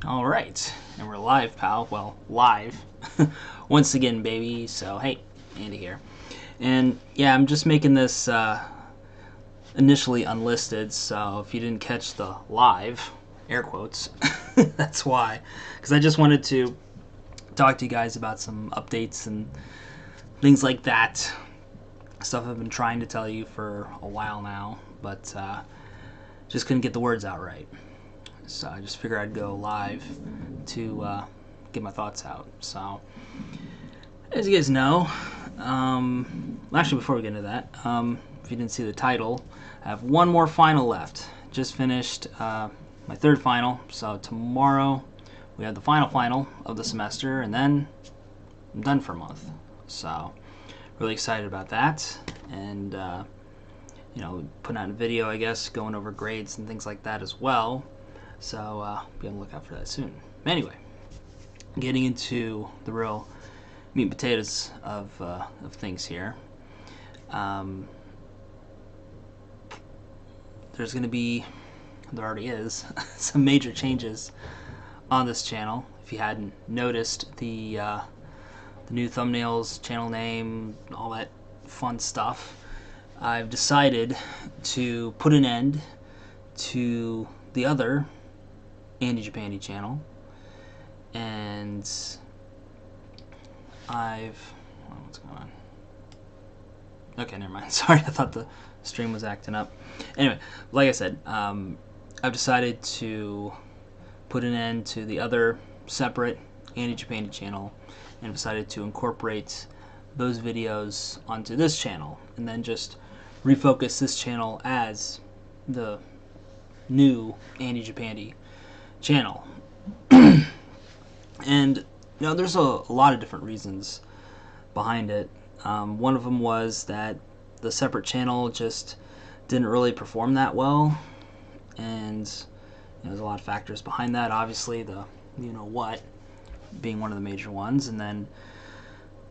All right, and we're live, pal. Well, live once again, baby. So hey, Andy here, and yeah, I'm just making this initially unlisted. So if you didn't catch the live air quotes, that's why, because I just wanted to talk to you guys about some updates and things like that. Stuff I've been trying to tell you for a while now, but just couldn't get the words out right. So I just figured I'd go live to get my thoughts out. So, as you guys know, actually before we get into that, if you didn't see the title, I have one more final left. Just finished my third final, so tomorrow we have the final of the semester, and then I'm done for a month. So, really excited about that, and putting out a video, I guess, going over grades and things like that as well. So be on the lookout for that soon. Anyway, getting into the real meat and potatoes of things here. There's going to be, there already is, some major changes on this channel. If you hadn't noticed, the new thumbnails, channel name, all that fun stuff, I've decided to put an end to the other AndyJapandy channel, and what's going on? Okay, never mind. Sorry, I thought the stream was acting up. Anyway, like I said, I've decided to put an end to the other separate AndyJapandy channel and decided to incorporate those videos onto this channel and then just refocus this channel as the new AndyJapandy channel. And there's a lot of different reasons behind it. One of them was that the separate channel just didn't really perform that well, and there's a lot of factors behind that. Obviously, the what being one of the major ones, and then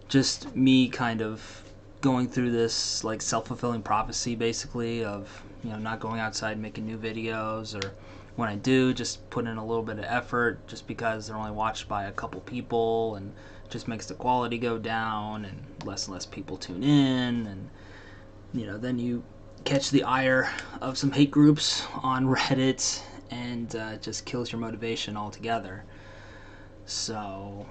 just me kind of going through this like self-fulfilling prophecy, basically, of not going outside and making new videos, or when I do, just put in a little bit of effort just because they're only watched by a couple people, and just makes the quality go down, and less people tune in, and then you catch the ire of some hate groups on Reddit, and it just kills your motivation altogether. So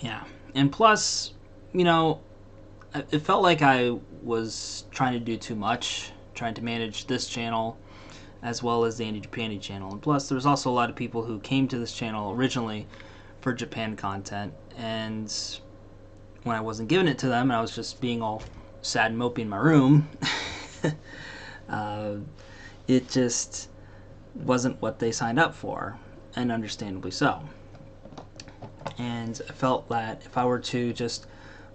yeah, and plus, it felt like I was trying to do too much, trying to manage this channel as well as the AndyJapandy channel. And plus, there's also a lot of people who came to this channel originally for Japan content, and when I wasn't giving it to them, and I was just being all sad and mopey in my room, it just wasn't what they signed up for, and understandably so. And I felt that if I were to just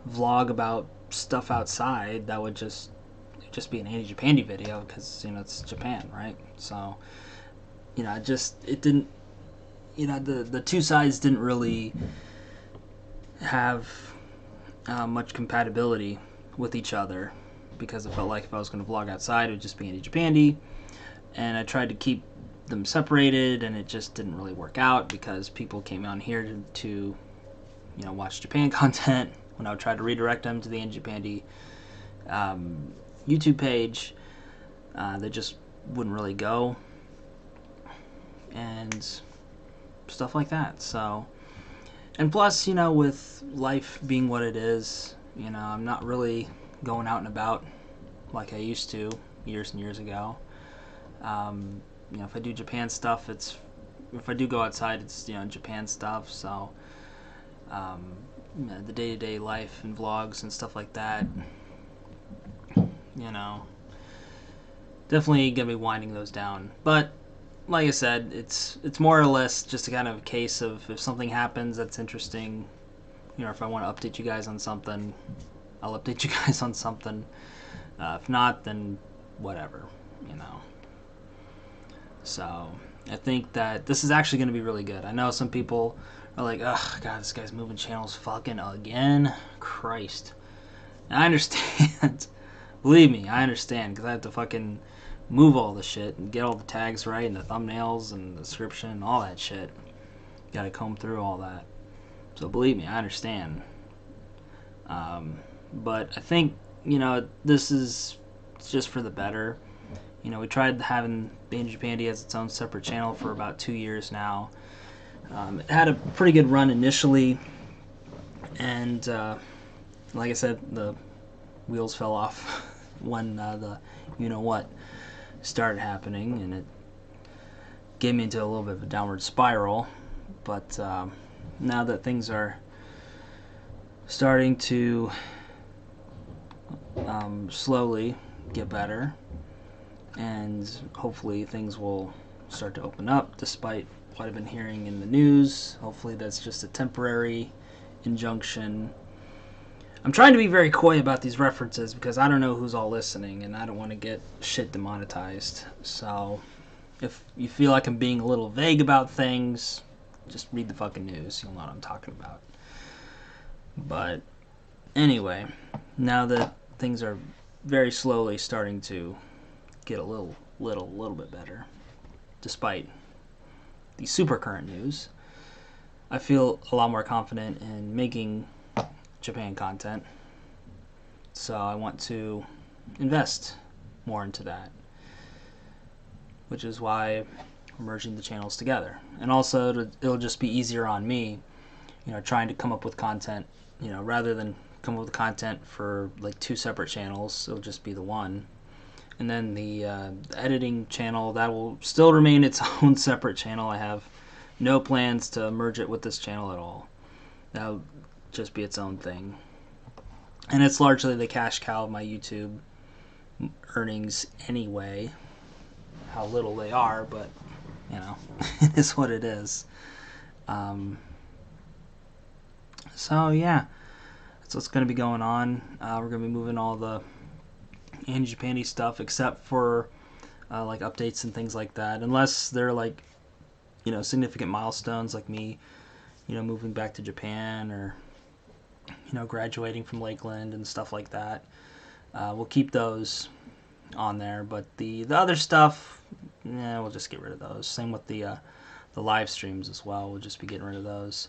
vlog about stuff outside, that would just be an AndyJapandy video, because it's Japan, right? So it didn't, the two sides didn't really have much compatibility with each other, because I felt like if I was going to vlog outside, it would just be AndyJapandy, and I tried to keep them separated, and it just didn't really work out, because people came on here to watch Japan content. When I would try to redirect them to the AndyJapandy YouTube page, they just wouldn't really go, and stuff like that. So, and plus, with life being what it is, I'm not really going out and about like I used to years and years ago. If I do Japan stuff, if I do go outside, it's Japan stuff. So the day-to-day life and vlogs and stuff like that, definitely gonna be winding those down. But like I said, it's more or less just a kind of case of if something happens that's interesting, if I want to update you guys on something, I'll update you guys on something. If not, then whatever, So I think that this is actually going to be really good. I know some people are like, ugh, God, this guy's moving channels fucking again. Christ. And I understand. Believe me, I understand, because I have to fucking move all the shit and get all the tags right and the thumbnails and the description and all that shit. got to comb through all that. So believe me, I understand. But I think, this is just for the better. We tried having AndyJapandy as its own separate channel for about 2 years now. It had a pretty good run initially, and like I said, the wheels fell off when the you-know-what started happening, and it gave me into a little bit of a downward spiral. But now that things are starting to slowly get better, and hopefully things will start to open up despite what I've been hearing in the news. Hopefully that's just a temporary injunction. I'm trying to be very coy about these references because I don't know who's all listening, and I don't want to get shit demonetized. So if you feel like I'm being a little vague about things, just read the fucking news. You'll know what I'm talking about. But anyway, now that things are very slowly starting to get a little bit better, despite the super current news, I feel a lot more confident in making Japan content. So I want to invest more into that, which is why we're merging the channels together. And also, it'll just be easier on me, trying to come up with content, rather than come up with content for like 2 separate channels. It'll just be the one. And then the editing channel, that will still remain its own separate channel. I have no plans to merge it with this channel at all. That'll just be its own thing. And it's largely the cash cow of my YouTube earnings anyway. How little they are, but it is what it is. So yeah, that's what's going to be going on. We're going to be moving all the AndyJapandy stuff, except for like updates and things like that, unless they're like significant milestones, like me moving back to Japan, or graduating from Lakeland and stuff like that. We'll keep those on there, but the other stuff, we'll just get rid of those. Same with the live streams as well. We'll just be getting rid of those.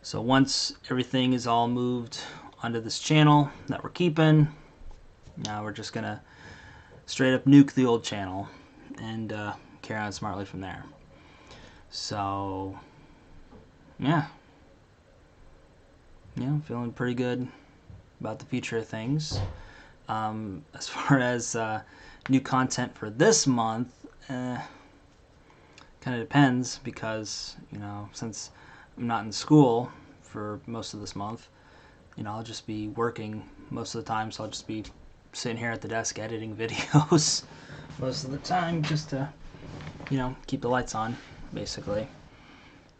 So once everything is all moved onto this channel that we're keeping, now we're just gonna straight up nuke the old channel and carry on smartly from there. So yeah, feeling pretty good about the future of things. As far as new content for this month, kind of depends, because since I'm not in school for most of this month, I'll just be working most of the time, so I'll just be sitting here at the desk editing videos most of the time, just to keep the lights on, basically.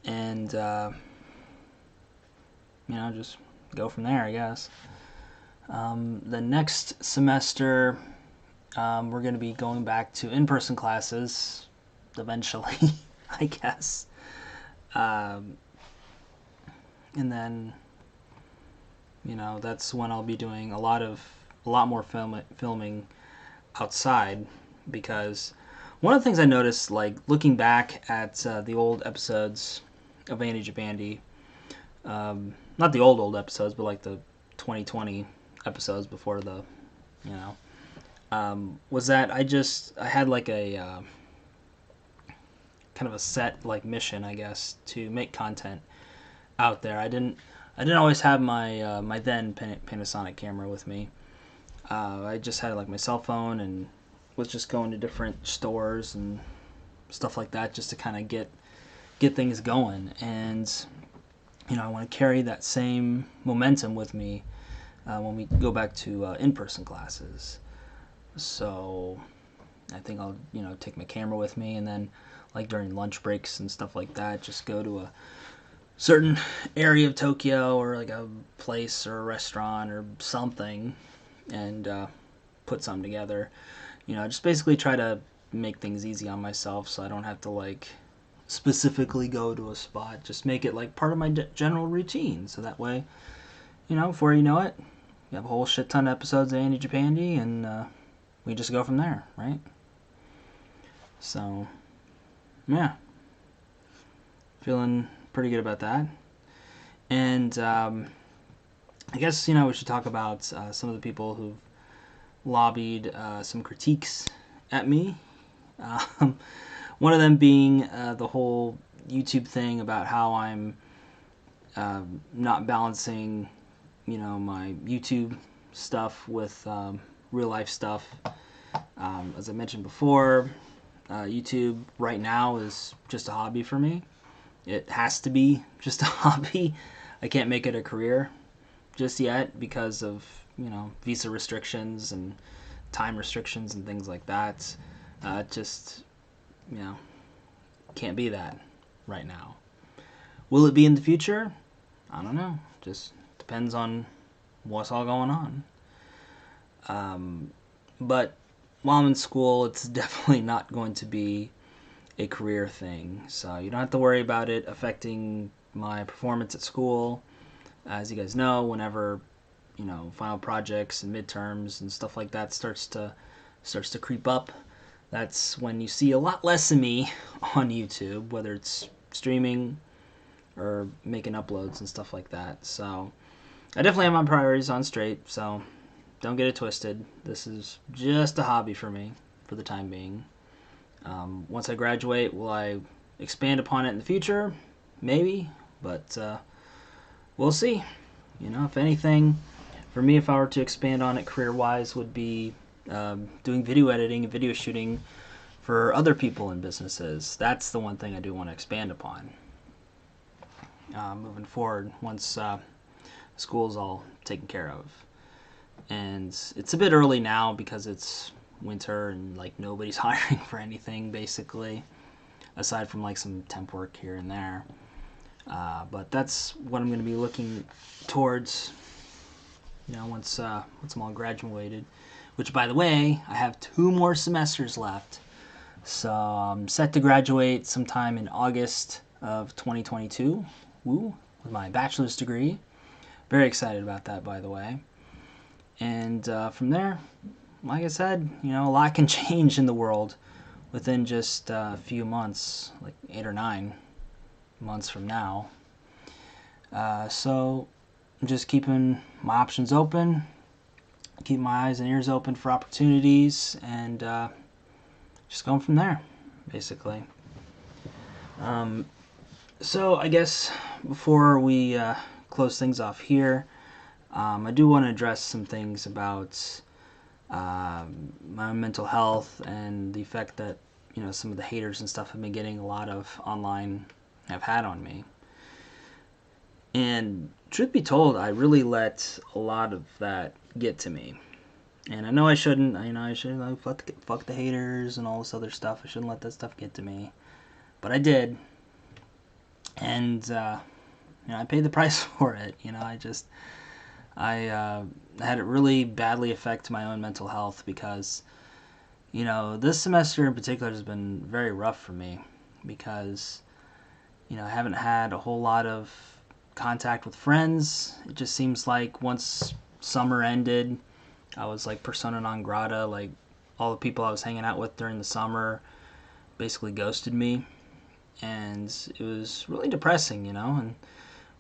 And just go from there, I guess. The next semester, we're going to be going back to in-person classes eventually, I guess. And then that's when I'll be doing a lot more filming outside, because one of the things I noticed, like looking back at the old episodes of AndyJapandy, not the old episodes, but like the 2020 episodes before the, was that I had like a kind of a set like mission, I guess, to make content out there. I didn't always have my my then Panasonic camera with me. I just had like my cell phone, and was just going to different stores and stuff like that, just to kind of get things going. And I want to carry that same momentum with me when we go back to in-person classes. So I think I'll take my camera with me, and then like during lunch breaks and stuff like that, just go to a certain area of Tokyo, or like a place or a restaurant or something, and put something together. Just basically try to make things easy on myself, so I don't have to like specifically go to a spot. Just make it like part of my general routine, so that way, before you know it, you have a whole shit ton of episodes of AndyJapandy, and we just go from there, right? So yeah, feeling pretty good about that. And I guess, we should talk about some of the people who've lobbied some critiques at me. One of them being the whole YouTube thing about how I'm not balancing, my YouTube stuff with real life stuff. As I mentioned before, YouTube right now is just a hobby for me. It has to be just a hobby. I can't make it a career just yet because of, visa restrictions and time restrictions and things like that. Just, can't be that right now. Will it be in the future? I don't know. Just depends on what's all going on. But while I'm in school, it's definitely not going to be a career thing. So you don't have to worry about it affecting my performance at school. As you guys know, whenever, final projects and midterms and stuff like that starts to creep up, that's when you see a lot less of me on YouTube, whether it's streaming or making uploads and stuff like that. So I definitely have my priorities on straight, so don't get it twisted. This is just a hobby for me for the time being. Once I graduate, will I expand upon it in the future? Maybe, but we'll see. If anything, for me, if I were to expand on it career-wise, would be doing video editing and video shooting for other people and businesses. That's the one thing I do want to expand upon moving forward once school's all taken care of. And it's a bit early now because it's winter and nobody's hiring for anything basically, aside from some temp work here and there. But that's what I'm going to be looking towards, once I'm all graduated. Which, by the way, I have 2 more semesters left. So I'm set to graduate sometime in August of 2022. Woo! With my bachelor's degree. Very excited about that, by the way. And from there, like I said, a lot can change in the world within just a few months, 8 or 9 months from now. So I'm just keeping my options open, keep my eyes and ears open for opportunities, and just going from there, basically. So I guess before we close things off here, I do want to address some things about my mental health and the effect that some of the haters and stuff have been getting a lot of online have had on me. And truth be told, I really let a lot of that get to me. And I know I shouldn't. I should fuck the haters and all this other stuff. I shouldn't let that stuff get to me, but I did, and I paid the price for it. I had it really badly affect my own mental health because, this semester in particular has been very rough for me because, I haven't had a whole lot of contact with friends. It just seems like once summer ended, I was persona non grata. All the people I was hanging out with during the summer basically ghosted me, and it was really depressing, and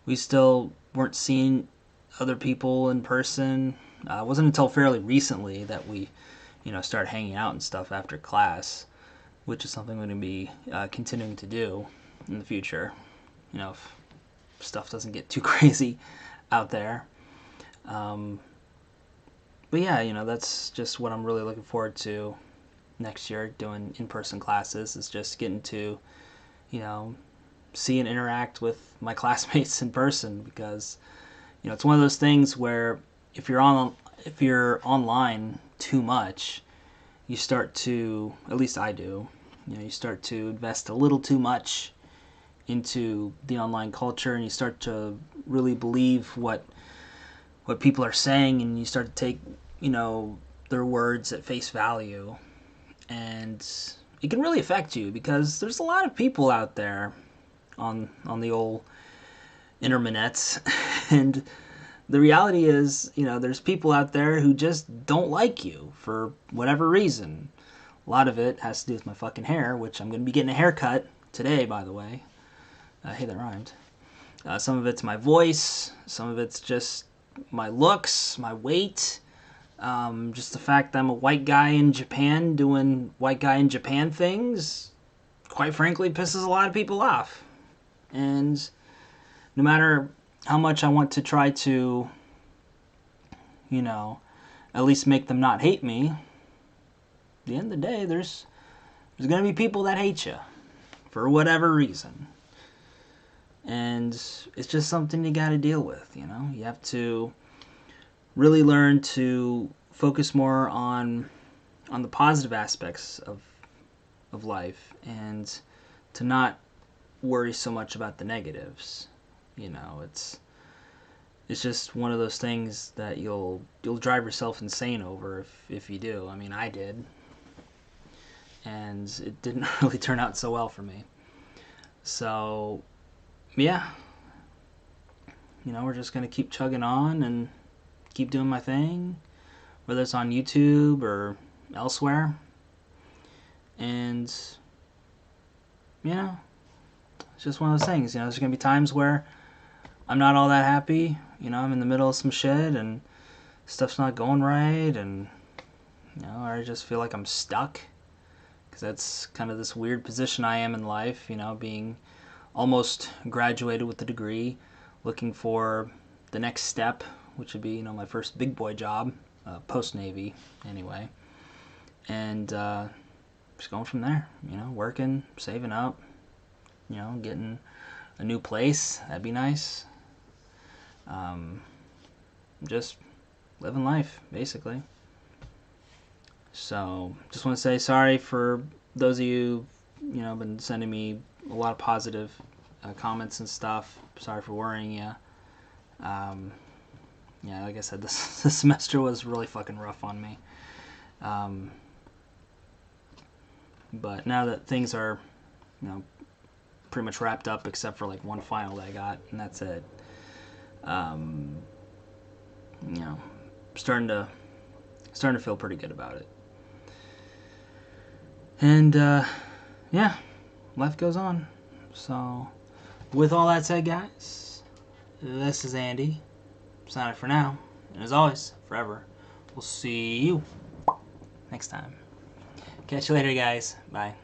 we still weren't seeing other people in person. It wasn't until fairly recently that we, started hanging out and stuff after class, which is something we're going to be continuing to do in the future, if stuff doesn't get too crazy out there. But yeah, that's just what I'm really looking forward to next year, doing in-person classes, is just getting to, see and interact with my classmates in person, because, it's one of those things where if you're online too much, you start to, at least I do, you start to invest a little too much into the online culture, and you start to really believe what people are saying, and you start to take, their words at face value, and it can really affect you because there's a lot of people out there on the old internets, and the reality is, there's people out there who just don't like you for whatever reason. A lot of it has to do with my fucking hair, which I'm going to be getting a haircut today, by the way. Hey, that rhymed. Some of it's my voice. Some of it's just my looks, my weight. Just the fact that I'm a white guy in Japan doing white guy in Japan things, quite frankly, pisses a lot of people off. And no matter how much I want to try to, at least make them not hate me, at the end of the day, there's going to be people that hate you for whatever reason. And it's just something you got to deal with, You have to really learn to focus more on the positive aspects of life and to not worry so much about the negatives. It's just one of those things that you'll drive yourself insane over if you do. I mean, I did. And it didn't really turn out so well for me. So, yeah. We're just going to keep chugging on and keep doing my thing, whether it's on YouTube or elsewhere. And, it's just one of those things. There's going to be times where I'm not all that happy. I'm in the middle of some shit and stuff's not going right, and, I just feel like I'm stuck. Because that's kind of this weird position I am in life, being almost graduated with a degree, looking for the next step, which would be, my first big boy job, post-Navy, anyway. And just going from there, working, saving up, getting a new place. That'd be nice. Just living life, basically. So, just want to say sorry for those of you, been sending me a lot of positive comments and stuff. Sorry for worrying you. Yeah, like I said, this semester was really fucking rough on me. But now that things are, pretty much wrapped up except for like one final that I got, and that's it. Starting to feel pretty good about it. And yeah, life goes on. So, with all that said, guys, this is Andy. Signing for now, and as always, forever. We'll see you next time. Catch you later, guys. Bye.